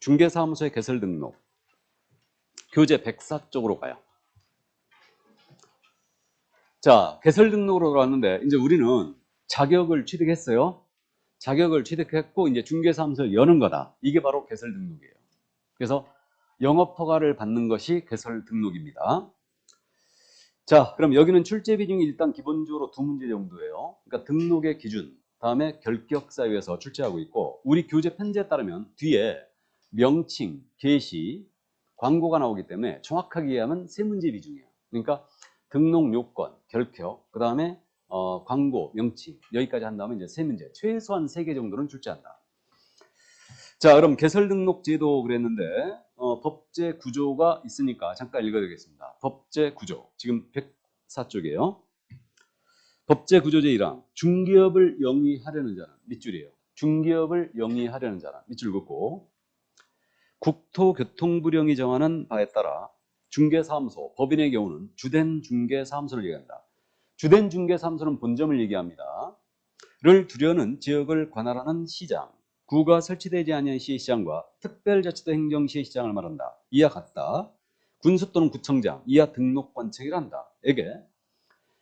중개사무소의 개설 등록. 교재 104 쪽으로 가요. 자, 개설 등록으로 들어왔는데 이제 우리는 자격을 취득했어요. 자격을 취득했고 이제 중개사무소를 여는 거다. 이게 바로 개설 등록이에요. 그래서 영업 허가를 받는 것이 개설 등록입니다. 자, 그럼 여기는 출제 비중이 일단 기본적으로 2문제 정도예요. 그러니까 등록의 기준, 다음에 결격사유에서 출제하고 있고, 우리 교재 편지에 따르면 뒤에 명칭, 게시, 광고가 나오기 때문에 정확하게 이해하면 3문제 비중이에요. 그러니까 등록 요건, 결격, 그 다음에 광고, 명칭, 여기까지 한 다음에 이제 3문제, 최소한 3개 정도는 출제한다. 자, 그럼 개설 등록 제도 그랬는데 법제 구조가 있으니까 잠깐 읽어드리겠습니다. 법제 구조, 지금 104쪽이에요. 법제 구조 제1항, 중기업을 영위하려는 자는 밑줄이에요. 중기업을 영위하려는 자는 밑줄 긋고, 국토교통부령이 정하는 바에 따라 중개사무소, 법인의 경우는 주된 중개사무소를 얘기한다. 주된 중개사무소는 본점을 얘기합니다. 를 두려는 지역을 관할하는 시장, 구가 설치되지 아니한 시시장과 특별자치도 행정시의 시장을 말한다. 이와 같다. 군수 또는 구청장, 이하 등록관청이란다. 에게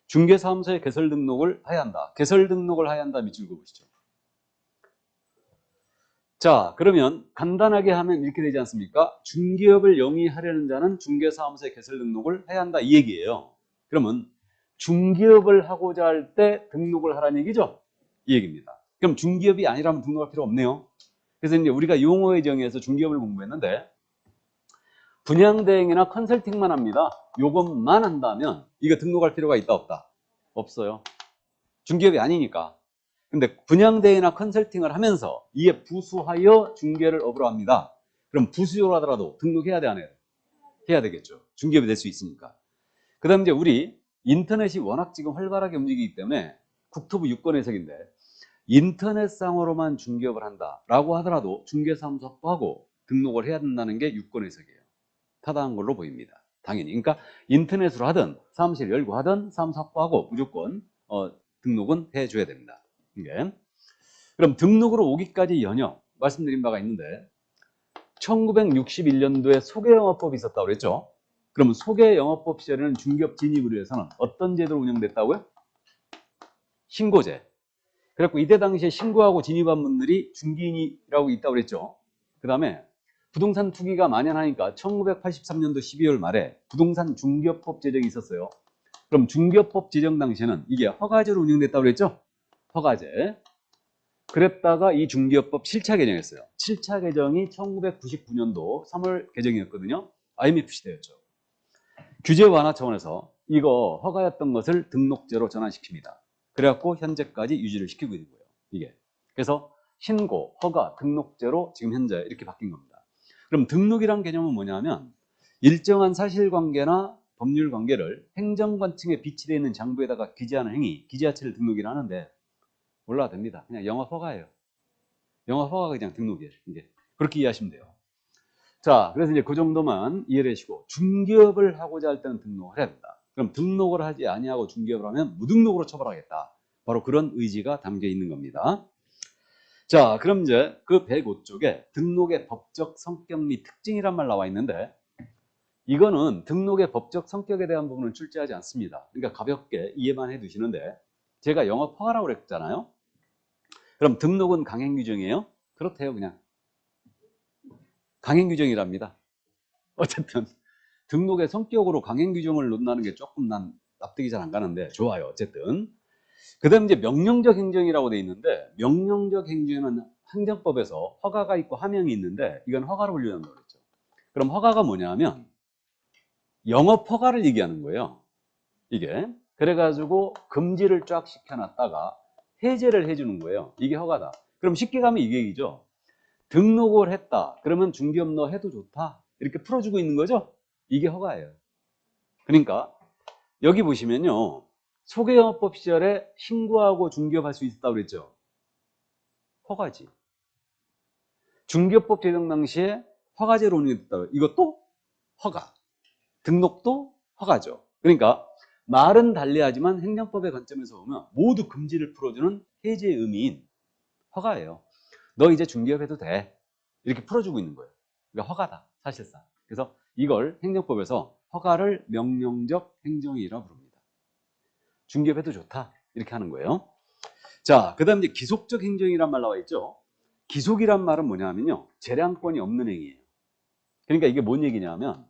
중개사무소의 개설 등록을 해야 한다. 개설 등록을 해야 한다. 밑줄 그어보시죠. 자, 그러면 간단하게 하면 이렇게 되지 않습니까? 중기업을 영위하려는 자는 중개사무소의 개설 등록을 해야 한다. 이 얘기예요. 그러면 중기업을 하고자 할 때 등록을 하라는 얘기죠? 이 얘기입니다. 그럼 중기업이 아니라면 등록할 필요 없네요. 그래서 이제 우리가 용어의 정의에서 중기업을 공부했는데, 분양대행이나 컨설팅만 합니다. 요것만 한다면 이거 등록할 필요가 있다 없다? 없어요. 중기업이 아니니까. 근데 분양대행이나 컨설팅을 하면서 이에 부수하여 중개를 업으로 합니다. 그럼 부수요로 하더라도 등록해야 돼, 안 해야 돼? 해야 되겠죠. 중기업이 될 수 있으니까. 그 다음 이제 우리 인터넷이 워낙 지금 활발하게 움직이기 때문에 국토부 유권 해석인데, 인터넷상으로만 중개업을 한다라고 하더라도 중개사무소 확보하고 등록을 해야 된다는 게 유권 해석이에요. 타당한 걸로 보입니다. 당연히. 그러니까 인터넷으로 하든 사무실 열고 하든 사무소 확보하고 무조건 등록은 해줘야 됩니다. 이게. 그럼 등록으로 오기까지 연역 말씀드린 바가 있는데, 1961년도에 소개영업법이 있었다고 그랬죠. 그러면 소개영업법 시절에는 중개업 진입을 위해서는 어떤 제도로 운영됐다고요? 신고제. 그래갖고 이때 당시에 신고하고 진입한 분들이 중개인이라고 있다고 그랬죠. 그 다음에 부동산 투기가 만연하니까 1983년도 12월 말에 부동산 중개업법 제정이 있었어요. 그럼 중개업법 제정 당시에는 이게 허가제로 운영됐다고 그랬죠. 허가제. 그랬다가 이 중개업법 7차 개정했어요. 7차 개정이 1999년도 3월 개정이었거든요. IMF 시대였죠. 규제 완화 차원에서 이거 허가였던 것을 등록제로 전환시킵니다. 그래갖고 현재까지 유지를 시키고 있는 거예요. 이게. 그래서 신고, 허가, 등록제로 지금 현재 이렇게 바뀐 겁니다. 그럼 등록이란 개념은 뭐냐면 일정한 사실관계나 법률관계를 행정관청에 비치되어 있는 장부에다가 기재하는 행위, 기재자체를 등록이라 하는데 몰라도 됩니다. 그냥 영업허가예요. 영업허가가 그냥 등록이에요. 이게. 그렇게 이해하시면 돼요. 자, 그래서 이제 그 정도만 이해를 하시고, 중개업을 하고자 할 때는 등록을 해야 된다. 그럼 등록을 하지 아니하고 중개업을 하면 무등록으로 처벌하겠다. 바로 그런 의지가 담겨 있는 겁니다. 자, 그럼 이제 그 105쪽에 등록의 법적 성격 및 특징이란 말 나와 있는데, 이거는 등록의 법적 성격에 대한 부분을 출제하지 않습니다. 그러니까 가볍게 이해만 해 두시는데, 제가 영업 허가라고 그랬잖아요. 그럼 등록은 강행 규정이에요? 그렇대요, 그냥. 강행 규정이랍니다. 어쨌든 등록의 성격으로 강행 규정을 논다는 게 조금 난 납득이 잘 안 가는데 좋아요. 어쨌든. 그 다음 이제 명령적 행정이라고 돼 있는데, 명령적 행정은 행정법에서 허가가 있고 하명이 있는데 이건 허가로 분류한다고 그랬죠. 그럼 허가가 뭐냐면 영업 허가를 얘기하는 거예요. 이게. 그래가지고 금지를 쫙 시켜놨다가 해제를 해주는 거예요. 이게 허가다. 그럼 쉽게 가면 이게 얘기죠. 등록을 했다. 그러면 중개업 너 해도 좋다. 이렇게 풀어주고 있는 거죠. 이게 허가예요. 그러니까 여기 보시면요. 소개영업법 시절에 신고하고 중개업 할 수 있었다고 그랬죠. 허가지. 중개업법 제정 당시에 허가제로 운영됐다고. 이것도 허가. 등록도 허가죠. 그러니까 말은 달리하지만 행정법의 관점에서 보면 모두 금지를 풀어주는 해제의 의미인 허가예요. 너 이제 중개업 해도 돼. 이렇게 풀어주고 있는 거예요. 그러니까 허가다, 사실상. 그래서 이걸 행정법에서 허가를 명령적 행정이라고 부릅니다. 중개업해도 좋다, 이렇게 하는 거예요. 자, 그 다음 이제 기속적 행정이란 말 나와 있죠. 기속이란 말은 뭐냐면요, 재량권이 없는 행위예요. 그러니까 이게 뭔 얘기냐면,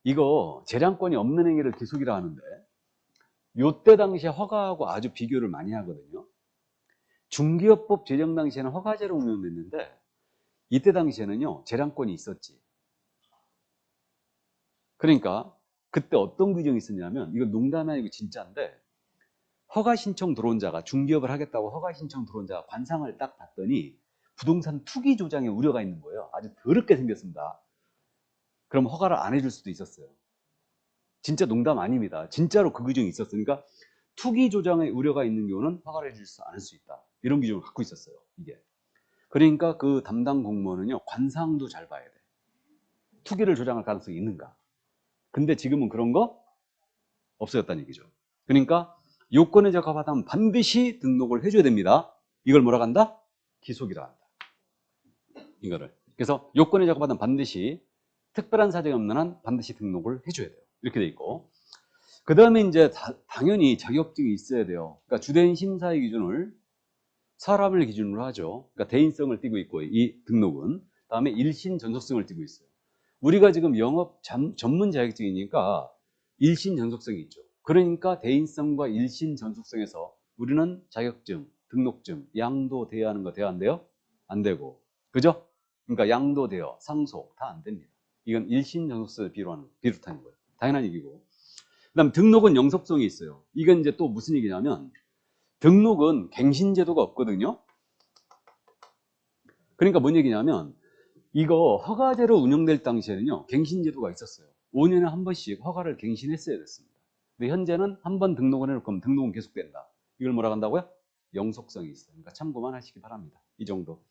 이거 재량권이 없는 행위를 기속이라 하는데, 요때 당시에 허가하고 아주 비교를 많이 하거든요. 중개업법 제정 당시에는 허가제로 운영됐는데, 이때 당시에는요, 재량권이 있었지. 그러니까 그때 어떤 규정이 있었냐면, 이거 농담이 아니고 진짜인데, 허가 신청 들어온 자가, 중개업을 하겠다고 허가 신청 들어온 자가 관상을 딱 봤더니 부동산 투기 조장에 우려가 있는 거예요. 아주 더럽게 생겼습니다. 그럼 허가를 안 해줄 수도 있었어요. 진짜 농담 아닙니다. 진짜로 그 규정이 있었으니까 투기 조장의 우려가 있는 경우는 허가를 해줄 수 않을 수 있다. 이런 규정을 갖고 있었어요. 이게. 그러니까 그 담당 공무원은요, 관상도 잘 봐야 돼. 투기를 조장할 가능성이 있는가. 근데 지금은 그런 거 없어졌다는 얘기죠. 그러니까 요건에 적합하다면 반드시 등록을 해줘야 됩니다. 이걸 뭐라 한다? 기속이라 한다. 이거를. 그래서 요건에 적합하다면 반드시, 특별한 사정이 없는 한 반드시 등록을 해줘야 돼요. 이렇게 돼 있고. 그 다음에 이제 당연히 자격증이 있어야 돼요. 그러니까 주된 심사의 기준을 사람을 기준으로 하죠. 그러니까 대인성을 띠고 있고, 이 등록은. 다음에 일신 전속성을 띠고 있어요. 우리가 지금 영업 전문 자격증이니까 일신 전속성이 있죠. 그러니까 대인성과 일신 전속성에서 우리는 자격증, 등록증, 양도 대여하는 거 돼야 안 돼요? 안 되고. 그죠? 그러니까 양도 대여, 상속 다 안 됩니다. 이건 일신 전속성을 비롯하는 거예요. 당연한 얘기고. 그다음 등록은 영속성이 있어요. 이건 이제 또 무슨 얘기냐면, 등록은 갱신제도가 없거든요. 그러니까 뭔 얘기냐면, 이거 허가제로 운영될 당시에는요, 갱신제도가 있었어요. 5년에 한 번씩 허가를 갱신했어야 됐습니다. 근데 현재는 한 번 등록을 해놓고 그럼 등록은 계속된다. 이걸 뭐라고 한다고요? 영속성이 있어요. 그러니까 참고만 하시기 바랍니다. 이 정도.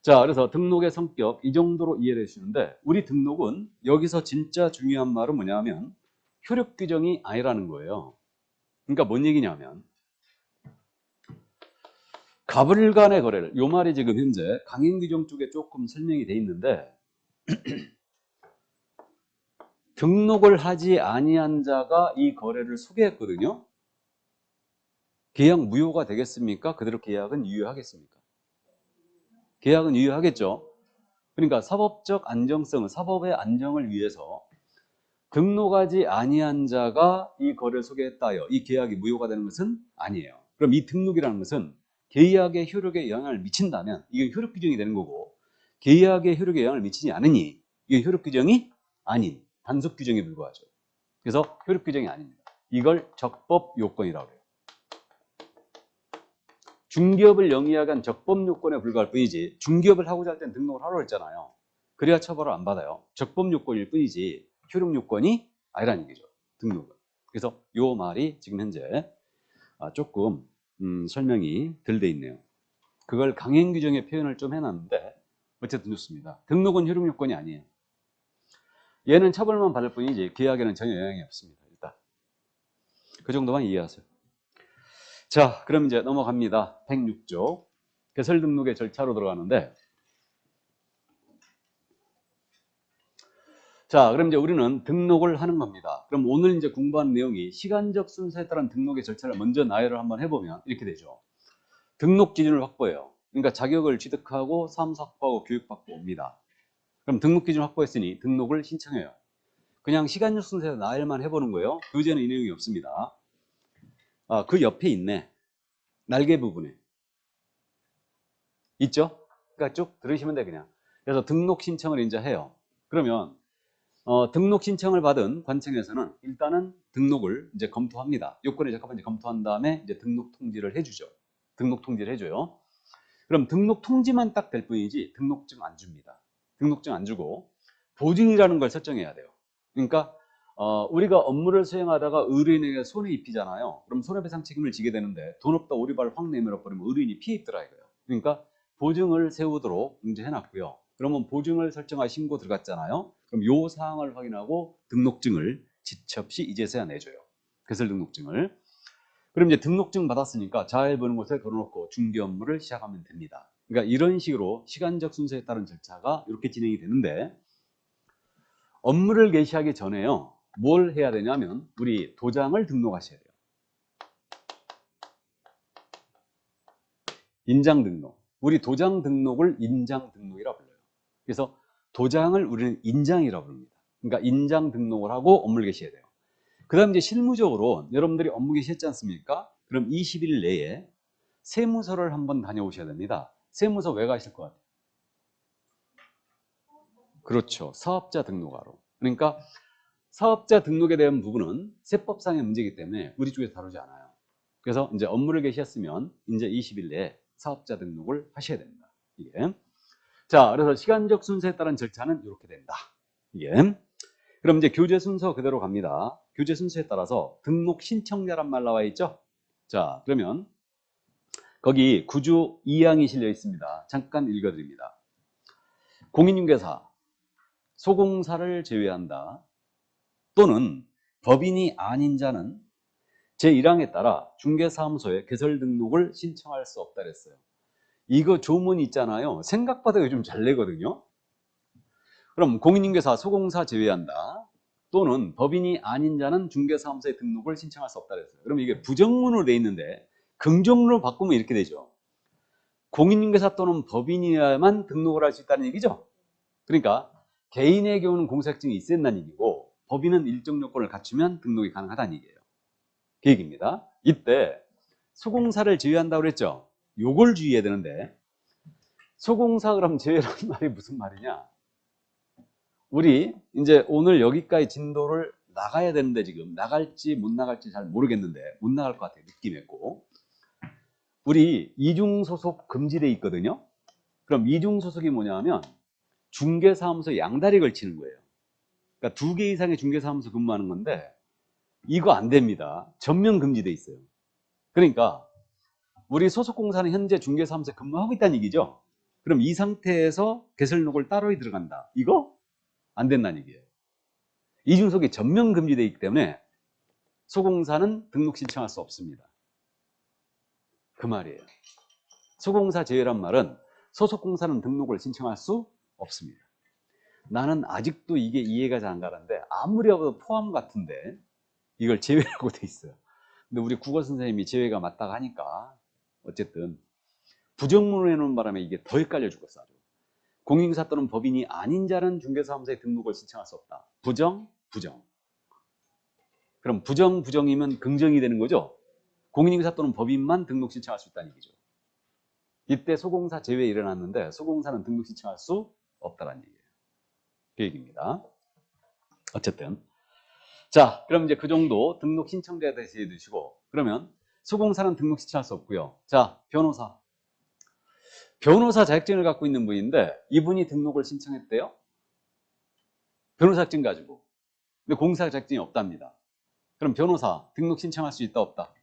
자, 그래서 등록의 성격 이 정도로 이해를 해주시는데, 우리 등록은 여기서 진짜 중요한 말은 뭐냐면 효력 규정이 아니라는 거예요. 그러니까 뭔 얘기냐면, 갑을 간의 거래를, 요 말이 지금 현재 강행 규정 쪽에 조금 설명이 돼 있는데, 등록을 하지 아니한 자가 이 거래를 소개했거든요. 계약 무효가 되겠습니까? 그대로 계약은 유효하겠습니까? 계약은 유효하겠죠. 그러니까 사법적 안정성은, 사법의 안정을 위해서 등록하지 아니한 자가 이 거래를 소개했다여 이 계약이 무효가 되는 것은 아니에요. 그럼 이 등록이라는 것은 계약의 효력에 영향을 미친다면 이게 효력 규정이 되는 거고, 계약의 효력에 영향을 미치지 않으니 이게 효력 규정이 아닌 단속 규정에 불과하죠. 그래서 효력 규정이 아닙니다. 이걸 적법 요건이라고 해요. 중개업을 영위하간 적법 요건에 불과할 뿐이지, 중개업을 하고자 할 때는 등록을 하라고 했잖아요. 그래야 처벌을 안 받아요. 적법 요건일 뿐이지 효력 요건이 아니라는 얘기죠. 등록은. 그래서 요 말이 지금 현재 조금 설명이 덜 돼 있네요. 그걸 강행 규정에 표현을 좀 해놨는데 어쨌든 좋습니다. 등록은 효력 요건이 아니에요. 얘는 처벌만 받을 뿐이지 계약에는 전혀 영향이 없습니다. 일단 그 정도만 이해하세요. 자, 그럼 이제 넘어갑니다. 106조 개설 등록의 절차로 들어가는데, 자, 그럼 이제 우리는 등록을 하는 겁니다. 그럼 오늘 이제 공부한 내용이 시간적 순서에 따른 등록의 절차를 먼저 나열을 한번 해보면 이렇게 되죠. 등록 기준을 확보해요. 그러니까 자격을 취득하고 사무소 확보하고 교육받고 옵니다. 그럼 등록 기준 확보했으니 등록을 신청해요. 그냥 시간적 순서에 나열만 해보는 거예요. 교재는 이 내용이 없습니다. 그 옆에 있네. 날개 부분에 있죠? 그러니까 쭉 들으시면 돼, 그냥. 그래서 등록 신청을 이제 해요. 그러면 등록 신청을 받은 관청에서는 일단은 등록을 이제 검토합니다. 요건에 적합한지 검토한 다음에 이제 등록 통지를 해주죠. 등록 통지를 해줘요. 그럼 등록 통지만 딱 될 뿐이지 등록증 안 줍니다. 등록증 안 주고 보증이라는 걸 설정해야 돼요. 그러니까 우리가 업무를 수행하다가 의뢰인에게 손해 입히잖아요. 그럼 손해배상 책임을 지게 되는데 돈 없다 오리발 확 내밀어 버리면 의뢰인이 피해 입더라 이거예요. 그러니까 보증을 세우도록 이제 해놨고요. 그러면 보증을 설정할 신고 들어갔잖아요. 그럼 요 사항을 확인하고 등록증을 지체 없이 이제서야 내줘요. 개설 등록증을. 그럼 이제 등록증 받았으니까 잘 보는 곳에 걸어놓고 중개 업무를 시작하면 됩니다. 그러니까 이런 식으로 시간적 순서에 따른 절차가 이렇게 진행이 되는데, 업무를 개시하기 전에요, 뭘 해야 되냐면 우리 도장을 등록하셔야 돼요. 인장 등록. 우리 도장 등록을 인장 등록이라고 불러요. 그래서 도장을 우리는 인장이라고 부릅니다. 그러니까 인장 등록을 하고 업무를 개시해야 돼요. 그 다음 이제 실무적으로 여러분들이 업무 개시했지 않습니까? 그럼 20일 내에 세무서를 한번 다녀오셔야 됩니다. 세무서 왜 가실 것 같아요? 그렇죠. 사업자 등록하러. 그러니까 사업자 등록에 대한 부분은 세법상의 문제이기 때문에 우리 쪽에서 다루지 않아요. 그래서 이제 업무를 개시했으면 이제 20일 내에 사업자 등록을 하셔야 됩니다. 이게. 자, 그래서 시간적 순서에 따른 절차는 이렇게 된다. 이게. 그럼 이제 교재 순서 그대로 갑니다. 교재 순서에 따라서 등록 신청자란 말 나와 있죠? 자, 그러면 거기 구조 2항이 실려 있습니다. 잠깐 읽어드립니다. 공인중개사, 소공사를 제외한다. 또는 법인이 아닌 자는 제1항에 따라 중개사무소에 개설 등록을 신청할 수 없다 그랬어요. 이거 조문 있잖아요. 생각보다 요즘 잘 내거든요. 그럼 공인중개사, 소공사 제외한다. 또는 법인이 아닌 자는 중개사무소에 등록을 신청할 수 없다 그랬어요. 그럼 이게 부정문으로 돼 있는데 긍정문으로 바꾸면 이렇게 되죠. 공인중개사 또는 법인이야만 등록을 할 수 있다는 얘기죠. 그러니까 개인의 경우는 공사증이 있어야 한다는 얘기고, 법인은 일정 요건을 갖추면 등록이 가능하다는 얘기예요. 그 얘기입니다. 이때 소공사를 제외한다고 그랬죠. 요걸 주의해야 되는데, 소공사 그럼 제외라는 말이 무슨 말이냐? 우리 이제 오늘 여기까지 진도를 나가야 되는데 지금 나갈지 못 나갈지 잘 모르겠는데 못 나갈 것 같아요. 느낌했고. 우리 이중소속 금지돼 있거든요. 그럼 이중소속이 뭐냐면 중개사무소 양다리 걸치는 거예요. 그러니까 2개 이상의 중개사무소 근무하는 건데 이거 안 됩니다. 전면 금지돼 있어요. 그러니까 우리 소속공사는 현재 중개사무소에 근무하고 있다는 얘기죠. 그럼 이 상태에서 개설록을 따로 들어간다. 이거 안 된다는 얘기예요. 이중소속이 전면 금지되어 있기 때문에 소공사는 등록 신청할 수 없습니다. 그 말이에요. 소공사 제외란 말은 소속공사는 등록을 신청할 수 없습니다. 나는 아직도 이게 이해가 잘 안 가는데 아무리 봐도 포함 같은데 이걸 제외라고 돼 있어요. 근데 우리 국어 선생님이 제외가 맞다고 하니까 어쨌든 부정문을 해놓은 바람에 이게 더 헷갈려 죽었어. 아주. 공인중개사 또는 법인이 아닌 자는 중개사무소에 등록을 신청할 수 없다. 부정, 부정. 그럼 부정, 부정이면 긍정이 되는 거죠. 공인중개사 또는 법인만 등록 신청할 수 있다는 얘기죠. 이때 소공사 제외 일어났는데 소공사는 등록 신청할 수 없다는 얘기예요. 그 얘기입니다. 어쨌든 자, 그럼 이제 그 정도 등록 신청자에 대해서 이해해 두시고, 그러면 소공사는 등록 신청할 수 없고요. 자, 변호사. 변호사 자격증을 갖고 있는 분인데 이분이 등록을 신청했대요. 변호사 자격증 가지고. 근데 공사 자격증이 없답니다. 그럼 변호사 등록 신청할 수 있다 없다?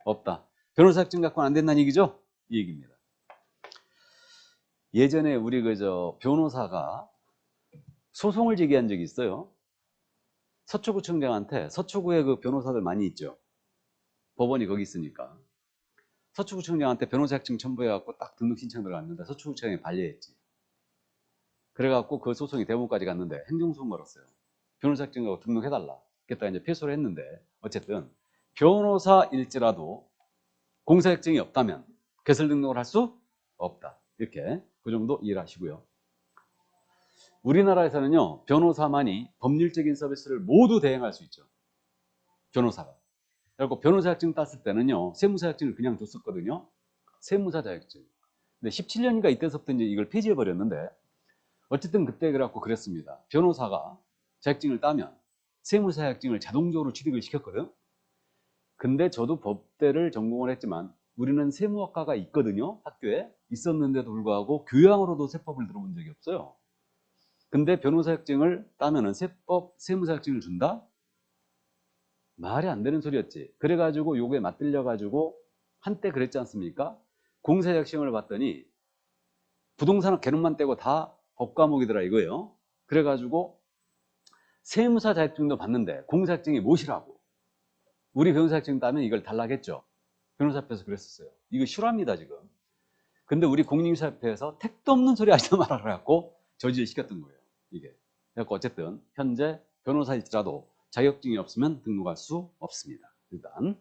없다. 변호사 자격증 갖고는 안 된다는 얘기죠? 이 얘기입니다. 예전에 우리 변호사가 소송을 제기한 적이 있어요. 서초구청장한테, 서초구에 그 변호사들 많이 있죠. 법원이 거기 있으니까. 서초구청장한테 변호사 자격증 첨부해갖고 딱 등록 신청 들어갔는데 서초구청장이 반려했지. 그래갖고 그 소송이 대법원까지 갔는데 행정소송 걸었어요. 변호사 자격증하고 등록해달라. 그랬다가 이제 패소를 했는데, 어쨌든 변호사일지라도 공사 자격증이 없다면 개설 등록을 할 수 없다. 이렇게 그 정도 이해를 하시고요. 우리나라에서는요, 변호사만이 법률적인 서비스를 모두 대행할 수 있죠. 변호사가. 그리고 변호사 자격증 땄을 때는요, 세무사 자격증을 그냥 줬었거든요. 세무사 자격증. 근데 17년인가 이때서부터 이제 이걸 폐지해 버렸는데, 어쨌든 그때 그래갖고 그랬습니다. 변호사가 자격증을 따면 세무사 자격증을 자동적으로 취득을 시켰거든. 근데 저도 법대를 전공을 했지만 우리는 세무학과가 있거든요. 학교에 있었는데도 불구하고 교양으로도 세법을 들어본 적이 없어요. 근데 변호사 자격증을 따면은 세무사 자격증을 준다? 말이 안 되는 소리였지. 그래가지고 요거에 맞들려가지고 한때 그랬지 않습니까? 공사 자격증을 봤더니 부동산학 개론만 떼고 다 법과목이더라 이거예요. 그래가지고 세무사 자격증도 봤는데 공사 자격증이 무엇이라고. 우리 변호사 자격증 따면 이걸 달라겠죠. 변호사 앞에서 그랬었어요. 이거 실화입니다 지금. 근데 우리 공인중개사협회에서 택도 없는 소리 하지 말아라 갖고 저지를 시켰던 거예요. 이게. 그래서 어쨌든 현재 변호사일지라도 자격증이 없으면 등록할 수 없습니다. 일단